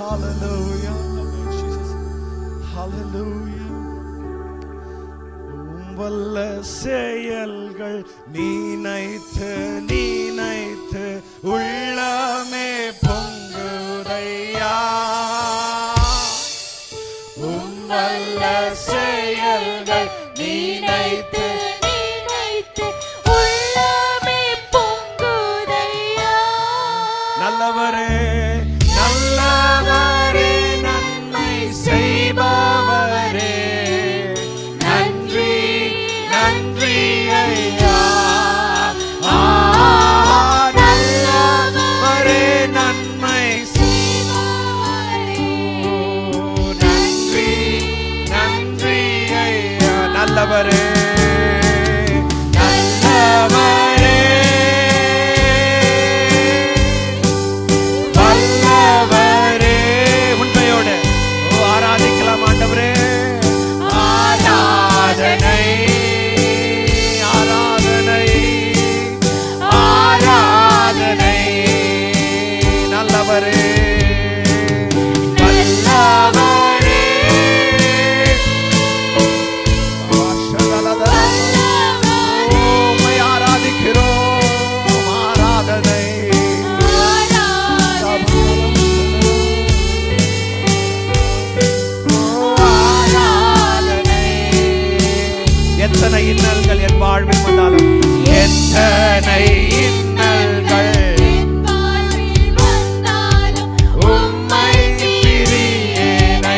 Hallelujah. Hallelujah. வல்ல செயல்கள் நினைத்து நினைத்து உள்ளமே பொங்குதையா. வல்ல செயல்கள் நினைத்து நினைத்து உள்ளமே பொங்குதையா. நல்லவரே நல்லவரே நன்மை செய்பவரே நன்றி நன்றி ஐயா. நல்லவரே நன்மை செய்பவரே நன்றி நன்றி ஐயா. நல்லவரே நல்லவரே வல்லவரே. உண்மையோடு ஆராதிக்கலாம் ஆண்டவரே. ஆராதனை ஆராதனை ஆராதனை. நல்லவரே வல்லவரே. உம்மை ஆராதிக்கிறோம். ஆராதனை எத்தனை இன்னல்கள் என் வாழ்வில் வந்தாலும், எத்தனை இன்னல்கள் உம்மை பிரியேன்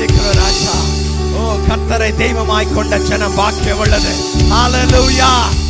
ஆராதிக்கிறோம் ராஜா. ஓ, கர்த்தரை தெய்வமாய் கொண்ட ஜனம் பாக்கியம் உள்ளது. ஹalleluya.